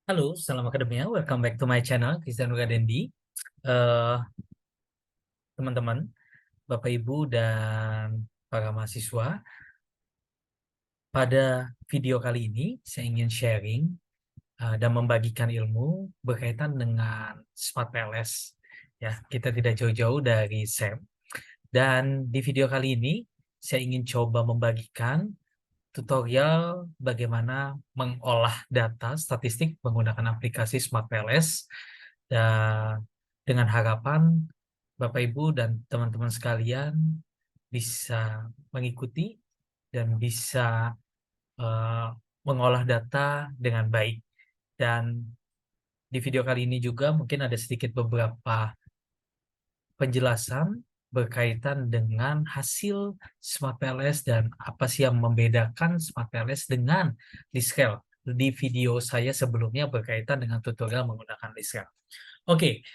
Halo, salam akademia. Welcome back to my channel, Christian Dendi. Eh, Teman-teman, Bapak Ibu dan para mahasiswa, pada video kali ini saya ingin sharing dan membagikan ilmu berkaitan dengan Smart PLS. Ya, kita tidak jauh-jauh dari SEM. Dan di video kali ini saya ingin coba membagikan tutorial bagaimana mengolah data statistik menggunakan aplikasi Smart PLS, dan dengan harapan Bapak Ibu dan teman-teman sekalian bisa mengikuti dan bisa eh, mengolah data dengan baik. Dan di video kali ini juga mungkin ada sedikit beberapa penjelasan berkaitan dengan hasil Smart PLS dan apa sih yang membedakan Smart PLS dengan Liscale. Di video saya sebelumnya berkaitan dengan tutorial menggunakan Liscale. Oke,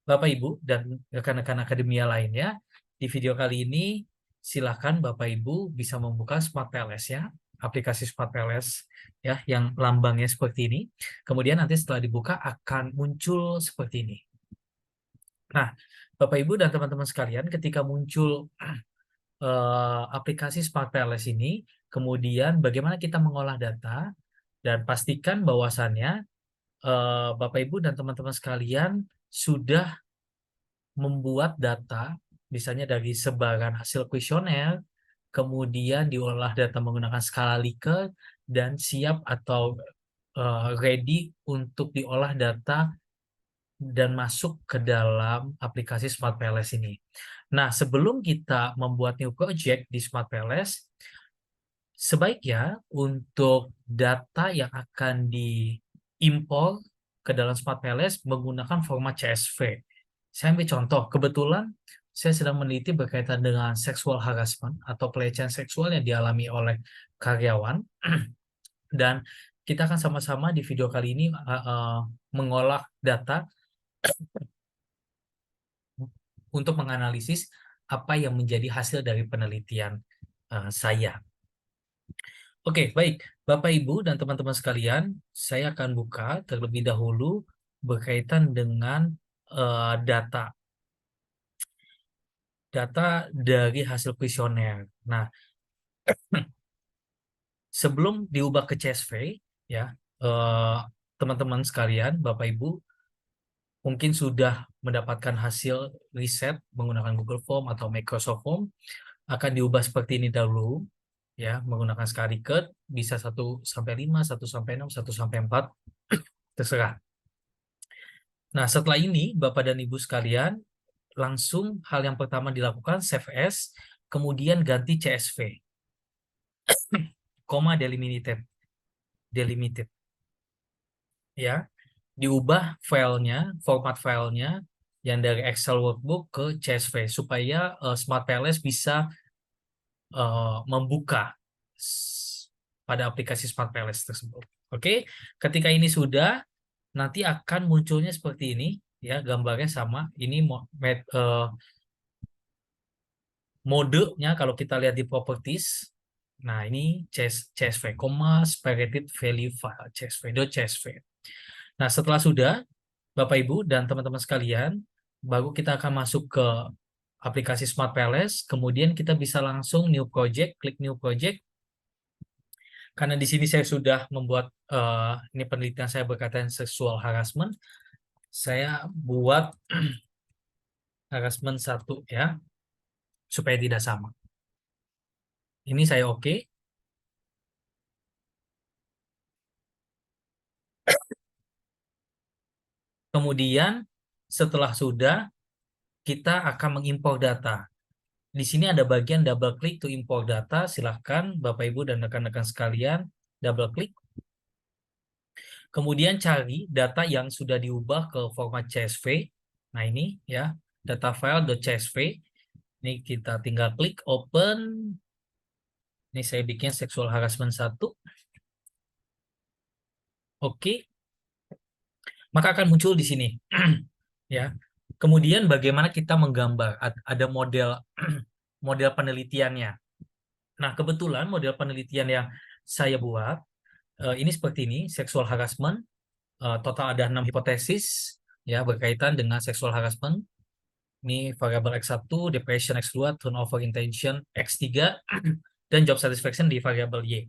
Bapak Ibu dan rekan-rekan akademia lainnya, di video kali ini silakan Bapak Ibu bisa membuka Smart PLS ya, aplikasi Smart PLS ya, yang lambangnya seperti ini. Kemudian nanti setelah dibuka akan muncul seperti ini. Nah, Bapak Ibu dan teman-teman sekalian, ketika muncul aplikasi Smart PLS ini, kemudian bagaimana kita mengolah data dan pastikan bahwasannya Bapak Ibu dan teman-teman sekalian sudah membuat data, misalnya dari sebaran hasil kuesioner, kemudian diolah data menggunakan skala Likert dan siap atau ready untuk diolah data dan masuk ke dalam aplikasi Smart PLS ini. Nah, sebelum kita membuat new project di Smart PLS, sebaiknya untuk data yang akan diimpor ke dalam Smart PLS menggunakan format CSV. Saya ambil contoh, kebetulan saya sedang meneliti berkaitan dengan sexual harassment atau pelecehan seksual yang dialami oleh karyawan, dan kita akan sama-sama di video kali ini mengolah data untuk menganalisis apa yang menjadi hasil dari penelitian saya. Oke, baik. Bapak, Ibu, dan teman-teman sekalian, saya akan buka terlebih dahulu berkaitan dengan data dari hasil kuesioner. Nah, sebelum diubah ke CSV, ya, teman-teman sekalian, Bapak Ibu, mungkin sudah mendapatkan hasil riset menggunakan Google Form atau Microsoft Form. Akan diubah seperti ini dahulu, ya, menggunakan skala Likert, bisa 1-5, 1-6, 1-4, terserah. Nah, setelah ini, Bapak dan Ibu sekalian, langsung hal yang pertama dilakukan, save as, kemudian ganti CSV, koma delimited, ya, diubah filenya, format filenya, yang dari Excel workbook ke CSV, supaya Smart PLS bisa membuka pada aplikasi Smart PLS tersebut. Oke, ketika ini sudah, nanti akan munculnya seperti ini, ya, gambarnya sama. Ini modenya kalau kita lihat di properties. Nah, ini CSV, separated value file, CSV. Nah, setelah sudah, Bapak Ibu dan teman-teman sekalian, baru kita akan masuk ke aplikasi Smart PLS, kemudian kita bisa langsung new project, klik new project. Karena di sini saya sudah membuat ini penelitian saya berkaitan sexual harassment, saya buat harassment 1 ya, supaya tidak sama. Ini saya oke. Kemudian setelah sudah, kita akan mengimpor data. Di sini ada bagian double klik to import data. Silahkan Bapak Ibu dan rekan-rekan sekalian double klik. Kemudian cari data yang sudah diubah ke format CSV. Nah, ini ya, data file.csv. Ini kita tinggal klik open. Ini saya bikin sexual harassment 1. Oke. Maka akan muncul di sini. Ya. Kemudian bagaimana kita menggambar? Ada model model penelitiannya. Nah, kebetulan model penelitian yang saya buat ini seperti ini, sexual harassment. Total ada 6 hipotesis ya berkaitan dengan sexual harassment. Ini variabel X1, depression X2, turnover intention X3, dan job satisfaction di variabel Y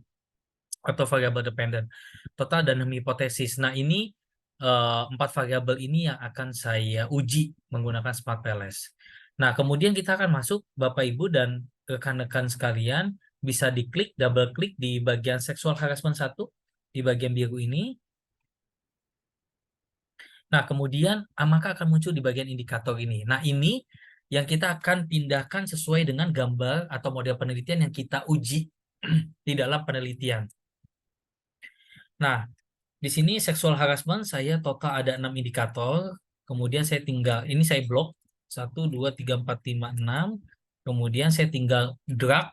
atau variabel dependent. Total ada 6 hipotesis. Nah, ini 4 variabel ini yang akan saya uji menggunakan Smart PLS. Nah, kemudian kita akan masuk, Bapak Ibu dan rekan-rekan sekalian, bisa diklik, double klik di bagian sexual harassment 1, di bagian biru ini. Nah, kemudian maka akan muncul di bagian indikator ini. Nah, ini yang kita akan pindahkan sesuai dengan gambar atau model penelitian yang kita uji di dalam penelitian. Nah, di sini sexual harassment saya total ada 6 indikator. Kemudian saya tinggal, ini saya blok 1, 2, 3, 4, 5, 6. Kemudian saya tinggal drag,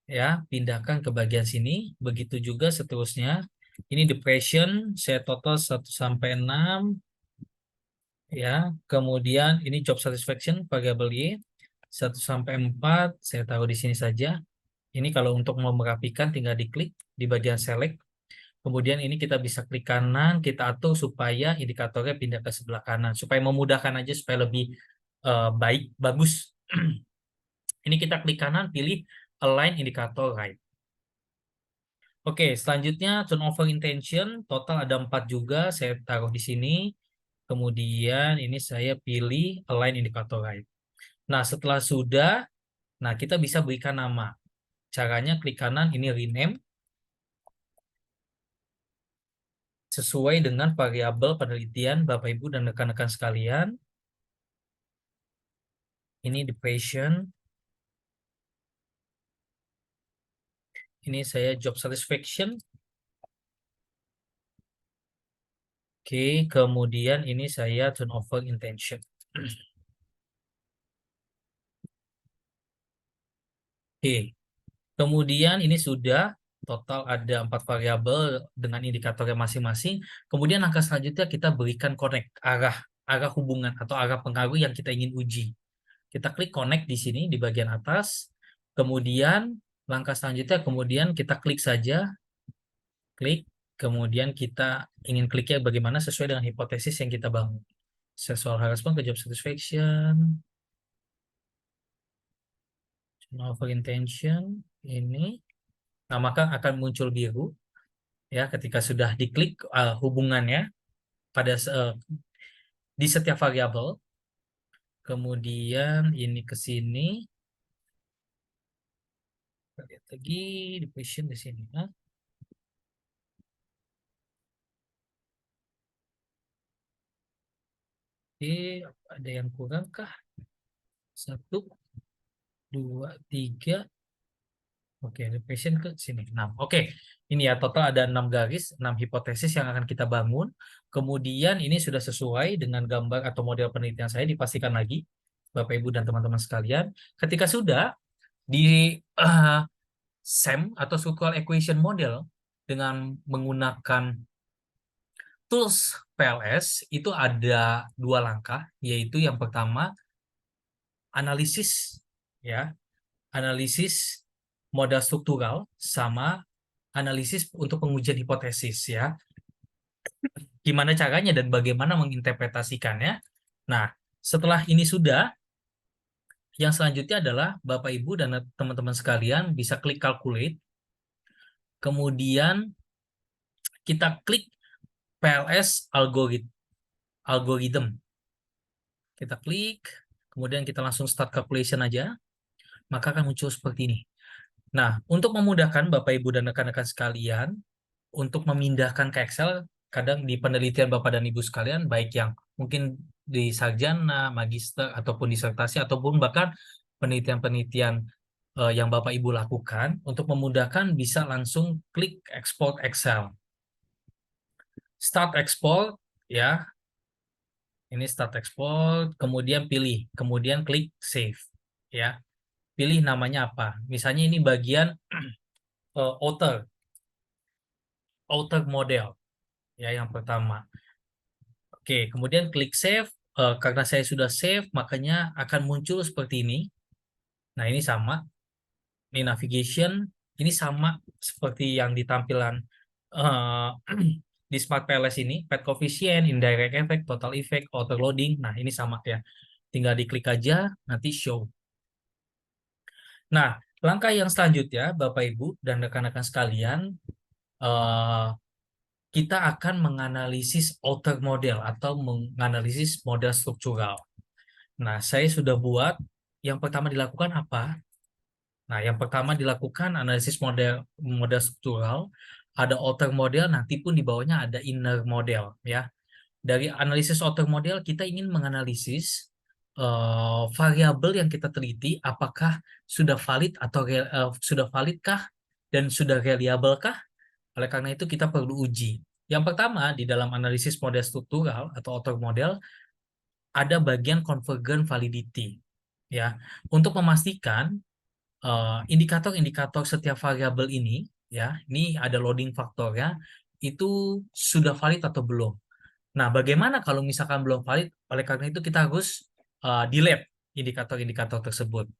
ya, pindahkan ke bagian sini. Begitu juga seterusnya. Ini depression, saya total 1 sampai 6. Ya, kemudian ini job satisfaction variabel Y 1 sampai 4 saya taruh di sini saja. Ini kalau untuk mau merapikan tinggal diklik di bagian select. Kemudian ini kita bisa klik kanan, kita atur supaya indikatornya pindah ke sebelah kanan supaya memudahkan aja supaya lebih bagus. Ini kita klik kanan, pilih align indikator right. Oke, selanjutnya turnover intention total ada 4 juga, saya taruh di sini. Kemudian ini saya pilih align indikator right. Nah, setelah sudah, nah kita bisa berikan nama. Caranya klik kanan, ini rename. Sesuai dengan variabel penelitian Bapak Ibu dan rekan-rekan sekalian. Ini depression. Ini saya job satisfaction. Oke, kemudian ini saya turnover intention. Oke, kemudian ini sudah total ada 4 variabel dengan indikatornya masing-masing. Kemudian langkah selanjutnya kita berikan connect arah hubungan atau arah pengaruh yang kita ingin uji. Kita klik connect di sini di bagian atas. Kemudian langkah selanjutnya kemudian kita klik saja, klik. Kemudian kita ingin kliknya bagaimana sesuai dengan hipotesis yang kita bangun. Sexual harassment ke job satisfaction. Turnover intention ini, nah maka akan muncul biru ya ketika sudah diklik hubungannya pada di setiap variabel. Kemudian ini ke sini, kita lihat lagi di position di sini. Oke, ada yang kurang kah? 1, 2, 3. Oke, revision ke sini 6. Oke, ini ya total ada 6 garis, 6 hipotesis yang akan kita bangun. Kemudian ini sudah sesuai dengan gambar atau model penelitian saya, dipastikan lagi Bapak Ibu dan teman-teman sekalian. Ketika sudah di SEM atau structural equation model dengan menggunakan tools PLS itu ada 2 langkah, yaitu yang pertama analisis ya, analisis modal struktural sama analisis untuk pengujian hipotesis ya. Gimana caranya dan bagaimana menginterpretasikannya. Nah, setelah ini sudah, yang selanjutnya adalah Bapak Ibu dan teman-teman sekalian bisa klik calculate. Kemudian kita klik PLS algorithm. Kita klik, kemudian kita langsung start calculation aja. Maka akan muncul seperti ini. Nah, untuk memudahkan Bapak Ibu dan rekan-rekan sekalian untuk memindahkan ke Excel, kadang di penelitian Bapak dan Ibu sekalian, baik yang mungkin di sarjana, magister, ataupun disertasi, ataupun bahkan penelitian-penelitian yang Bapak Ibu lakukan, untuk memudahkan bisa langsung klik export Excel. Start export, ya. Ini start export, kemudian pilih, kemudian klik save, ya. Pilih namanya apa. Misalnya ini bagian outer model ya yang pertama. Oke, kemudian klik save. Karena saya sudah save, makanya akan muncul seperti ini. Nah, ini sama. Ini navigation, ini sama seperti yang di tampilan eh, di Smart Palace ini, path coefficient, indirect effect, total effect, auto loading. Nah, ini sama ya. Tinggal diklik aja, nanti show. Nah, langkah yang selanjutnya, Bapak Ibu dan rekan-rekan sekalian, eh, kita akan menganalisis outer model atau menganalisis model struktural. Nah, saya sudah buat. Yang pertama dilakukan apa? Nah, yang pertama dilakukan analisis model model struktural, ada outer model, nanti pun di bawahnya ada inner model ya. Dari analisis outer model kita ingin menganalisis variabel yang kita teliti apakah sudah valid atau sudah validkah dan sudah reliable-kah. Oleh karena itu kita perlu uji. Yang pertama di dalam analisis model struktural atau outer model ada bagian convergent validity ya. Untuk memastikan indikator-indikator setiap variabel ini ya, ini ada loading faktornya itu sudah valid atau belum. Nah, bagaimana kalau misalkan belum valid? Oleh karena itu kita harus delete indikator-indikator tersebut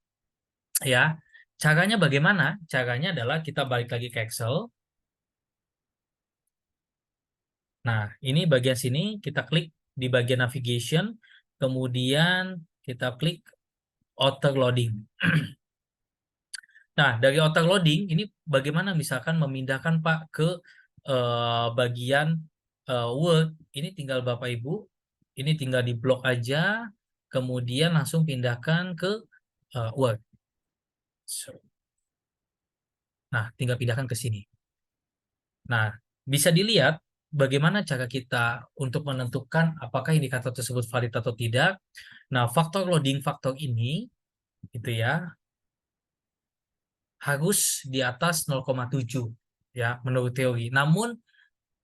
ya. Caranya bagaimana? Caranya adalah kita balik lagi ke Excel. Nah, ini bagian sini kita klik di bagian navigation, kemudian kita klik auto loading. Nah, dari auto loading ini bagaimana misalkan memindahkan Pak ke bagian Word. Ini tinggal Bapak Ibu, ini tinggal di blok aja, kemudian langsung pindahkan ke Word. Nah, tinggal pindahkan ke sini. Nah, bisa dilihat bagaimana cara kita untuk menentukan apakah indikator tersebut valid atau tidak. Nah, faktor loading faktor ini, gitu ya, harus di atas 0,7 ya menurut teori. Namun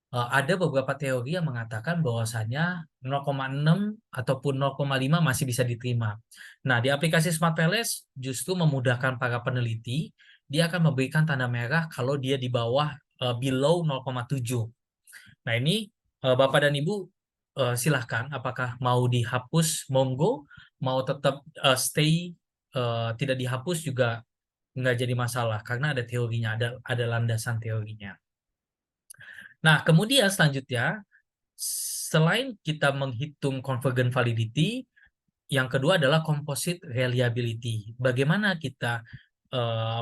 ada beberapa teori yang mengatakan bahwasannya 0,6 ataupun 0,5 masih bisa diterima. Nah, di aplikasi Smart Palace justru memudahkan para peneliti, dia akan memberikan tanda merah kalau dia di bawah below 0,7. Nah, ini Bapak dan Ibu silahkan apakah mau dihapus monggo, mau tetap stay tidak dihapus juga nggak jadi masalah karena ada teorinya, ada landasan teorinya. Nah, kemudian selanjutnya, selain kita menghitung convergent validity, yang kedua adalah composite reliability. Bagaimana kita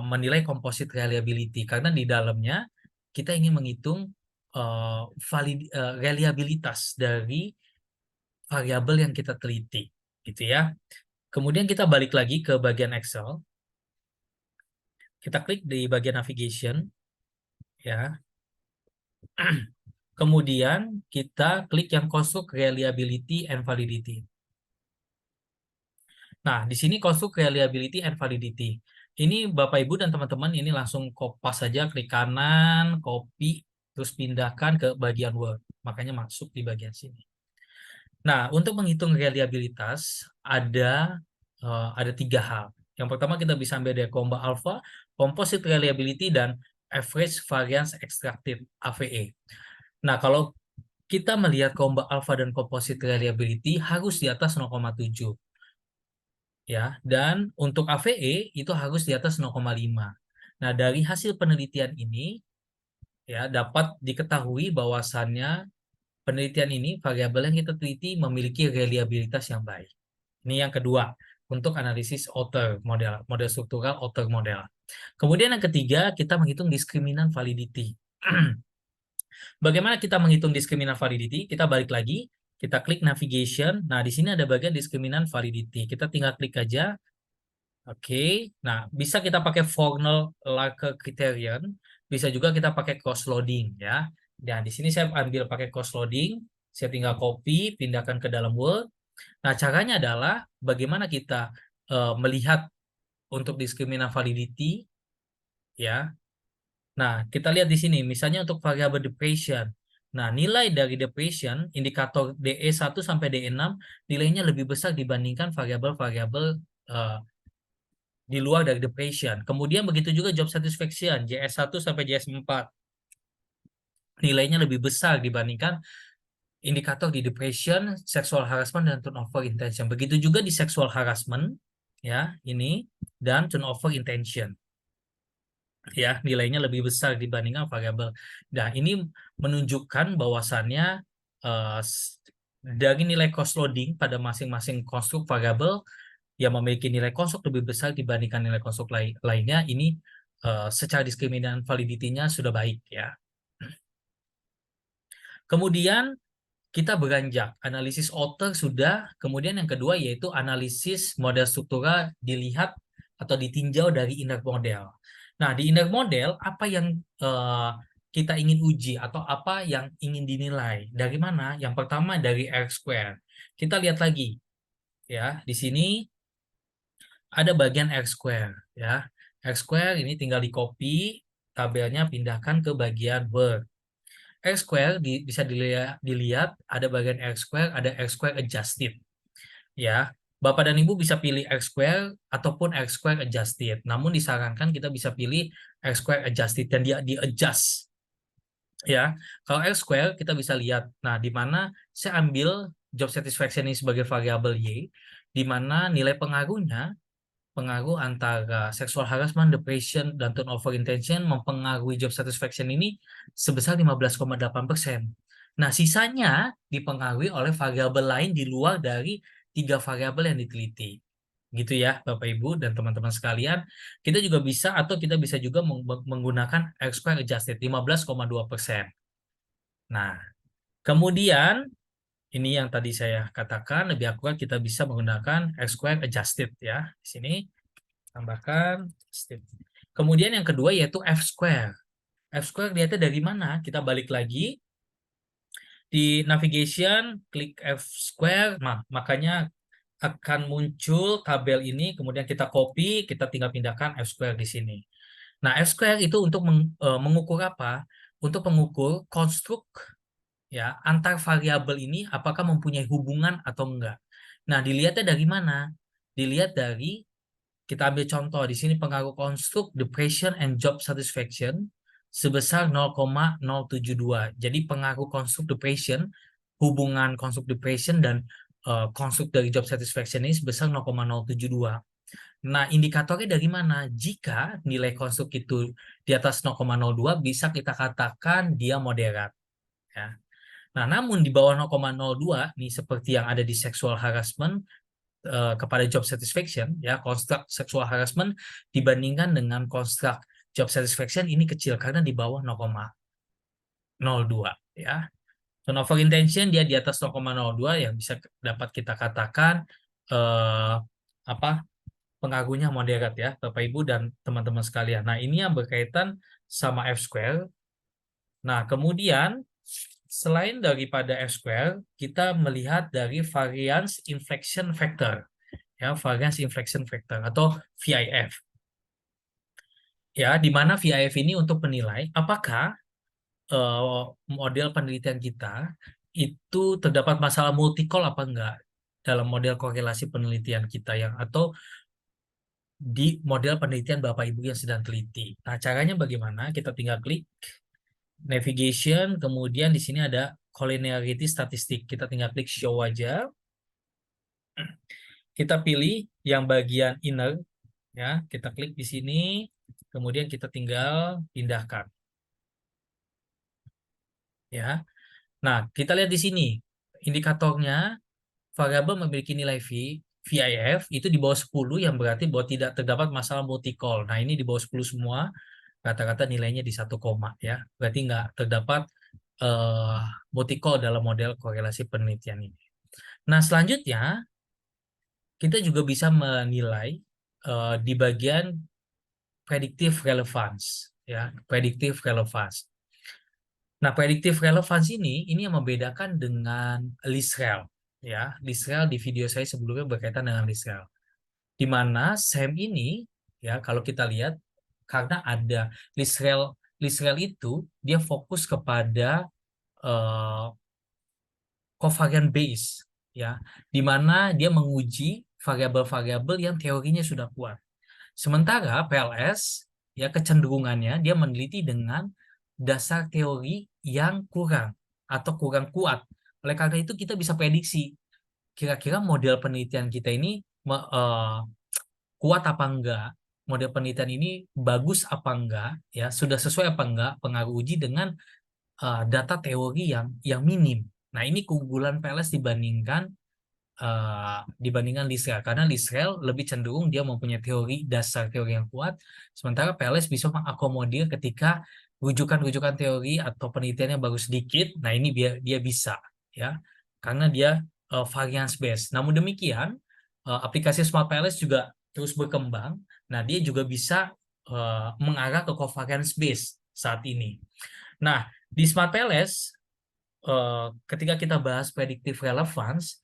menilai composite reliability? Karena di dalamnya kita ingin menghitung reliabilitas dari variabel yang kita teliti, gitu ya. Kemudian kita balik lagi ke bagian Excel. Kita klik di bagian navigation, ya. Kemudian kita klik yang construct reliability and validity. Nah, di sini construct reliability and validity. Ini Bapak Ibu dan teman-teman ini langsung kopas saja, klik kanan, copy, terus pindahkan ke bagian Word. Makanya masuk di bagian sini. Nah, untuk menghitung reliabilitas ada 3 hal. Yang pertama kita bisa ambil dari Comba Alpha, Composite Reliability, dan Average Variance Extracted (AVE). Nah, kalau kita melihat Comba Alpha dan Composite Reliability harus di atas 0,7 ya, dan untuk AVE itu harus di atas 0,5. Nah, dari hasil penelitian ini ya dapat diketahui bahwasannya penelitian ini variabel yang kita teliti memiliki reliabilitas yang baik. Ini yang kedua untuk analisis outer model, model struktural outer model. Kemudian yang ketiga kita menghitung diskriminan validity. Bagaimana kita menghitung diskriminan validity? Kita balik lagi, kita klik navigation. Nah, di sini ada bagian diskriminan validity. Kita tinggal klik aja. Oke. Nah, bisa kita pakai Fornell Larker Criterion, bisa juga kita pakai cross loading ya. Dan di sini saya ambil pakai cross loading, saya tinggal copy, pindahkan ke dalam Word. Nah, caranya adalah bagaimana kita melihat untuk diskriminan validity ya. Nah, kita lihat di sini, misalnya untuk variabel depression. Nah, nilai dari depression, indikator DE1 sampai DE6, nilainya lebih besar dibandingkan variabel-variabel di luar dari depression. Kemudian begitu juga job satisfaction, JS1 sampai JS4. Nilainya lebih besar dibandingkan indikator di depression, sexual harassment, dan turnover intention. Begitu juga di sexual harassment, ya, ini, dan turnover intention. ya, nilainya lebih besar dibandingkan variabel. Nah, ini menunjukkan bahwasannya dari nilai cost loading pada masing-masing konstruk variabel yang memiliki nilai konstruk lebih besar dibandingkan nilai konstruk lainnya, ini secara diskriminan validity-nya sudah baik ya. Kemudian kita beranjak, analisis outer sudah, kemudian yang kedua yaitu analisis model struktural dilihat atau ditinjau dari inner model. Nah, di inner model apa yang kita ingin uji atau apa yang ingin dinilai? Dari mana? Yang pertama dari R square. Kita lihat lagi ya, di sini ada bagian R square ya. R square ini tinggal di copy, tabelnya pindahkan ke bagian Word. X square bisa dilihat ada bagian X square, ada X square adjusted. Ya, Bapak dan Ibu bisa pilih X square ataupun X square adjusted. Namun disarankan kita bisa pilih X square adjusted dan dia di adjust. Ya, kalau X square kita bisa lihat. Nah, di mana saya ambil job satisfaction ini sebagai variabel Y, di mana nilai pengaruhnya pengaruh antara sexual harassment, depression, dan turnover intention mempengaruhi job satisfaction ini sebesar 15,8%. Nah, sisanya dipengaruhi oleh variabel lain di luar dari 3 variabel yang diteliti. Gitu ya, Bapak Ibu dan teman-teman sekalian. Kita juga bisa atau kita bisa juga menggunakan R-square adjusted 15,2%. Nah, kemudian ini yang tadi saya katakan lebih akurat kita bisa menggunakan R-square adjusted ya. Di sini tambahkan step. Kemudian yang kedua yaitu F square. F square lihatnya dari mana? Kita balik lagi di navigation, klik F square, makanya akan muncul tabel ini, kemudian kita copy, kita tinggal pindahkan F square di sini. Nah, F square itu untuk mengukur apa? Untuk mengukur konstruk ya antar variabel ini apakah mempunyai hubungan atau enggak. Nah, dilihatnya dari mana? Dilihat dari kita ambil contoh di sini pengaruh konstruk depression and job satisfaction sebesar 0,072. Jadi pengaruh konstruk depression, hubungan konstruk depression dan konstruk dari job satisfaction ini sebesar 0,072. Nah, indikatornya dari mana? Jika nilai konstruk itu di atas 0,02 bisa kita katakan dia moderat. Ya. Nah, namun di bawah 0,02 nih seperti yang ada di sexual harassment kepada job satisfaction ya konstruk sexual harassment dibandingkan dengan konstruk job satisfaction ini kecil karena di bawah 0,02 ya. Turnover intention dia di atas 0,02 yang bisa dapat kita katakan apa pengaruhnya moderat ya Bapak Ibu dan teman-teman sekalian. Nah, ini yang berkaitan sama F square. Nah, kemudian selain daripada F square, kita melihat dari variance inflection factor. Ya, variance inflection factor atau VIF. Ya, di mana VIF ini untuk menilai apakah model penelitian kita itu terdapat masalah multi-call apa enggak dalam model korelasi penelitian kita yang atau di model penelitian Bapak Ibu yang sedang teliti. Nah, caranya bagaimana? Kita tinggal klik navigation, kemudian di sini ada collinearity statistik. Kita tinggal klik show aja. Kita pilih yang bagian inner ya, kita klik di sini, kemudian kita tinggal pindahkan. Ya. Nah, kita lihat di sini indikatornya variabel memiliki nilai VIF itu di bawah 10 yang berarti bahwa tidak terdapat masalah multi-call. Nah, ini di bawah 10 semua, rata-rata nilainya di 1, ya. Berarti nggak terdapat multi-call dalam model korelasi penelitian ini. Nah, selanjutnya kita juga bisa menilai di bagian predictive relevance ya, predictive relevance. Nah, predictive relevance ini yang membedakan dengan LISREL ya. LISREL di video saya sebelumnya berkaitan dengan LISREL. Di mana SEM ini ya kalau kita lihat karena ada LISREL itu dia fokus kepada covariant base ya, di mana dia menguji variabel-variabel yang teorinya sudah kuat. Sementara PLS ya kecenderungannya dia meneliti dengan dasar teori yang kurang atau kurang kuat. Oleh karena itu kita bisa prediksi kira-kira model penelitian kita ini kuat apa enggak model penelitian ini bagus apa enggak, ya sudah sesuai apa enggak pengaruh uji dengan data teori yang minim. Nah, ini keunggulan PLS dibandingkan Lisrel, karena Lisrel lebih cenderung dia mempunyai dasar teori yang kuat, sementara PLS bisa mengakomodir ketika rujukan-rujukan teori atau penelitiannya baru sedikit. Nah, ini dia bisa, ya, karena dia variance based. Namun demikian, aplikasi Smart PLS juga terus berkembang. Nah, dia juga bisa mengarah ke covariance based saat ini. Nah, di Smart PLS, ketika kita bahas predictive relevance,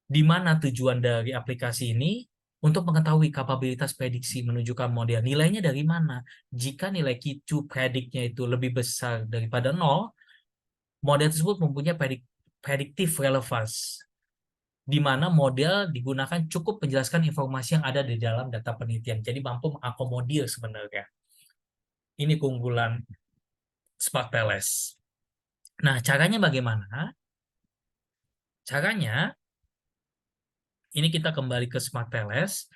di mana tujuan dari aplikasi ini untuk mengetahui kapabilitas prediksi menunjukkan model. Nilainya dari mana? Jika nilai Q2 prediknya itu lebih besar daripada 0, model tersebut mempunyai predictive relevance, di mana model digunakan cukup menjelaskan informasi yang ada di dalam data penelitian. Jadi mampu mengakomodir sebenarnya. Ini keunggulan Smart PLS. Nah, caranya bagaimana? Caranya, ini kita kembali ke Smart PLS,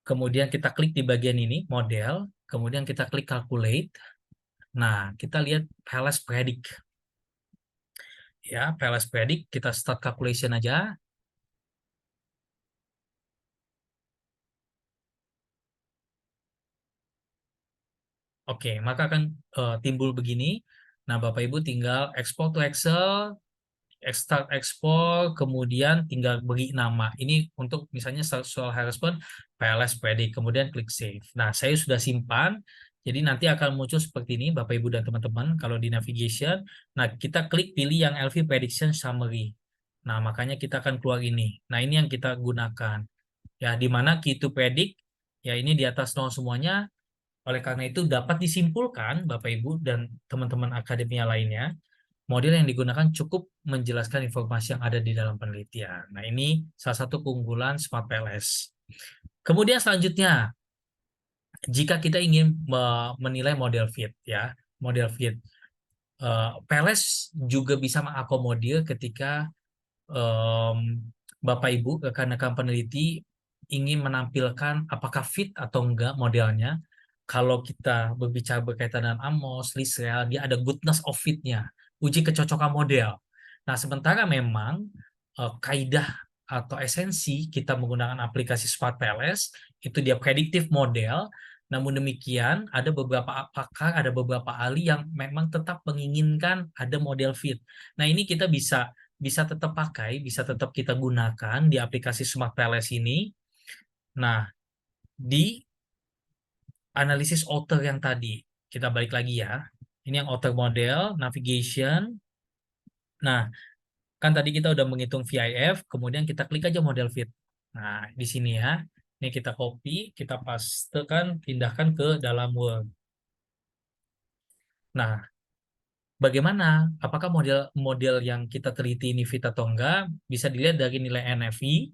kemudian kita klik di bagian ini, model, kemudian kita klik calculate. Nah, kita lihat PLS predict. Ya, PLS predict, kita start calculation aja. Oke, maka akan timbul begini. Nah, Bapak Ibu tinggal export to Excel, extract export, kemudian tinggal beri nama. Ini untuk misalnya soal Harrison, PLS predict, kemudian klik save. Nah, saya sudah simpan. Jadi nanti akan muncul seperti ini, Bapak Ibu dan teman-teman, kalau di navigation. Nah, kita klik pilih yang LV Prediction Summary. Nah, makanya kita akan keluar ini. Nah, ini yang kita gunakan. Ya, di mana key to predict, ya ini di atas 0 semuanya. Oleh karena itu dapat disimpulkan, Bapak Ibu dan teman-teman akademia lainnya, model yang digunakan cukup menjelaskan informasi yang ada di dalam penelitian. Nah, ini salah satu keunggulan Smart PLS. Kemudian selanjutnya, jika kita ingin menilai model fit, ya, model fit, PLS juga bisa mengakomodir ketika Bapak Ibu, rekan-rekan peneliti ingin menampilkan apakah fit atau enggak modelnya. Kalau kita berbicara berkaitan dengan Amos, Lisrel, dia ada goodness of fit-nya, uji kecocokan model. Nah, sementara memang kaidah atau esensi kita menggunakan aplikasi Smart PLS itu dia predictive model. Namun demikian, ada beberapa pakar, ada beberapa ahli yang memang tetap menginginkan ada model fit. Nah, ini kita bisa tetap pakai, bisa tetap kita gunakan di aplikasi Smart PLS ini. Nah, di analisis author yang tadi, kita balik lagi ya. Ini yang author model, navigation. Nah, kan tadi kita udah menghitung VIF, kemudian kita klik aja model fit. Nah, di sini ya. Ini kita copy, kita pastekan, pindahkan ke dalam Word. Nah, bagaimana? Apakah model yang kita teliti ini fit atau enggak? Bisa dilihat dari nilai NFI.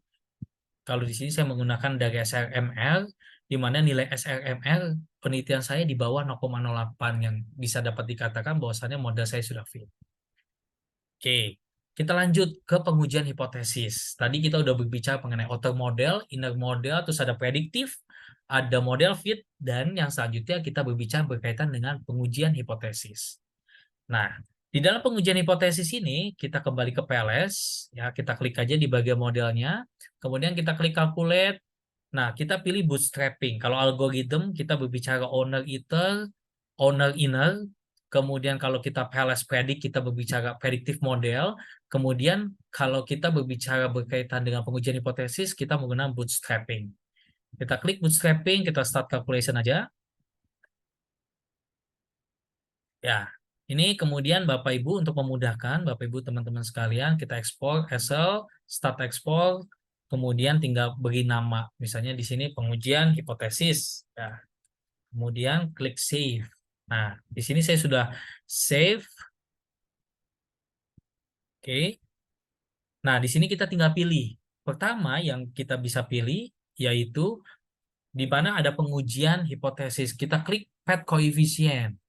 Kalau di sini saya menggunakan dari SRMR, di mana nilai SRMR penelitian saya di bawah 0,08 yang bisa dapat dikatakan bahwasannya model saya sudah fit. Oke, kita lanjut ke pengujian hipotesis. Tadi kita udah berbicara mengenai outer model, inner model, terus ada prediktif, ada model fit, dan yang selanjutnya kita berbicara berkaitan dengan pengujian hipotesis. Nah, di dalam pengujian hipotesis ini, kita kembali ke PLS, ya, kita klik aja di bagian modelnya, kemudian kita klik calculate. Nah, kita pilih bootstrapping. Kalau algoritma, kita berbicara owner ether, owner inner, kemudian kalau kita PLS predict, kita berbicara predictive model, kemudian kalau kita berbicara berkaitan dengan pengujian hipotesis, kita menggunakan bootstrapping. Kita klik bootstrapping, kita start calculation aja. Ya, ini kemudian Bapak Ibu untuk memudahkan Bapak Ibu teman-teman sekalian, kita ekspor Excel, start ekspor, kemudian tinggal beri nama. Misalnya di sini pengujian hipotesis. Ya. Kemudian klik save. Nah, di sini saya sudah save. Oke. Nah, di sini kita tinggal pilih. Pertama yang kita bisa pilih yaitu di mana ada pengujian hipotesis. Kita klik pad coefficient.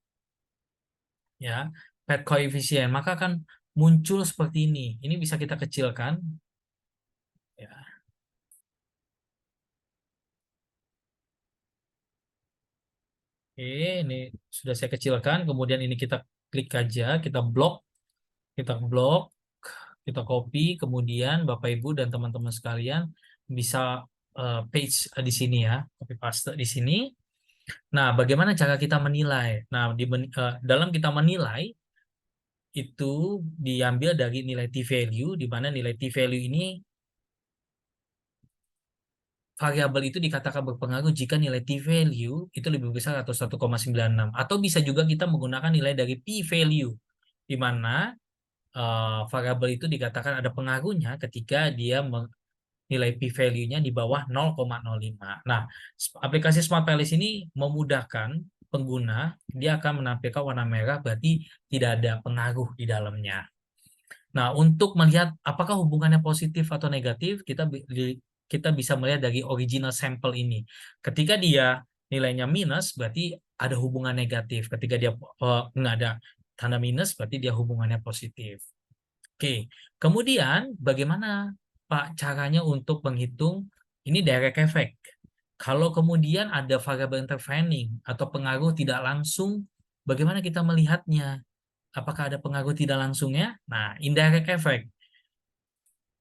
Ya, pad coefficient, maka akan muncul seperti ini. Ini bisa kita kecilkan. Ya. ini sudah saya kecilkan, kemudian ini kita klik aja, kita blok, kita copy, kemudian Bapak Ibu dan teman-teman sekalian bisa paste di sini ya, copy paste di sini. Nah, bagaimana cara kita menilai? Nah, dalam kita menilai itu diambil dari nilai T-value, di mana nilai T-value ini variabel itu dikatakan berpengaruh jika nilai T-value itu lebih besar atau 1,96. Atau bisa juga kita menggunakan nilai dari P-value, di mana variabel itu dikatakan ada pengaruhnya ketika dia nilai P-value-nya di bawah 0,05. Nah, aplikasi Smart Playlist ini memudahkan pengguna, dia akan menampilkan warna merah, berarti tidak ada pengaruh di dalamnya. Nah, untuk melihat apakah hubungannya positif atau negatif, kita bisa melihat dari original sampel ini. Ketika dia nilainya minus, berarti ada hubungan negatif. Ketika dia nggak ada tanda minus, berarti dia hubungannya positif. Oke, kemudian bagaimana Pak caranya untuk menghitung ini direct effect? Kalau kemudian ada variabel intervening atau pengaruh tidak langsung, bagaimana kita melihatnya? Apakah ada pengaruh tidak langsungnya? Nah, indirect effect.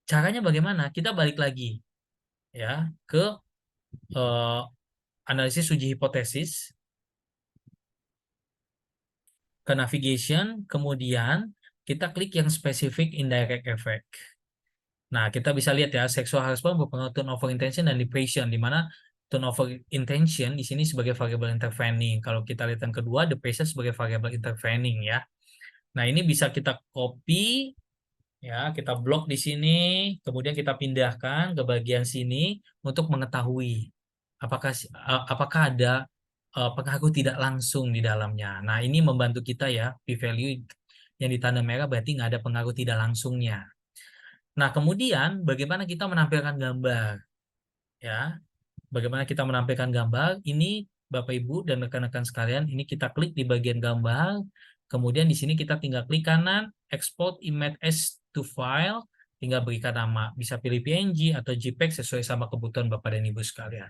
Caranya bagaimana? Kita balik lagi ya ke eh, analisis uji hipotesis, ke navigation, kemudian kita klik yang spesifik indirect effect. Nah, kita bisa lihat ya, sexual harassment berpengaruh tone over intention dan depression, di mana tone over intention di sini sebagai variabel intervening. Kalau kita lihat yang kedua, depression sebagai variabel intervening ya. Nah, ini bisa kita copy ya, kita blok di sini, kemudian kita pindahkan ke bagian sini untuk mengetahui apakah ada pengaruh tidak langsung di dalamnya. Nah, ini membantu kita ya, p-value yang ditanda merah berarti nggak ada pengaruh tidak langsungnya. Nah, kemudian bagaimana kita menampilkan gambar? Ya, bagaimana kita menampilkan gambar? Ini Bapak Ibu dan rekan-rekan sekalian, ini kita klik di bagian gambar. Kemudian di sini kita tinggal klik kanan, export image as to file, tinggal berikan nama. Bisa pilih PNG atau JPEG sesuai sama kebutuhan Bapak dan Ibu sekalian.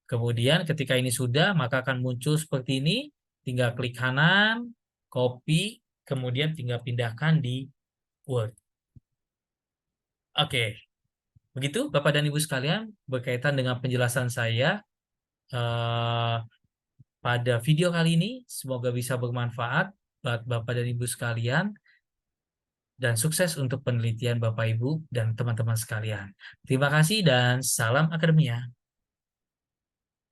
Kemudian ketika ini sudah, maka akan muncul seperti ini. Tinggal klik kanan, copy, kemudian tinggal pindahkan di Word. Oke. Begitu Bapak dan Ibu sekalian berkaitan dengan penjelasan saya eh, pada video kali ini. Semoga bisa bermanfaat buat Bapak dan Ibu sekalian dan sukses untuk penelitian Bapak Ibu dan teman-teman sekalian. Terima kasih dan salam akademia.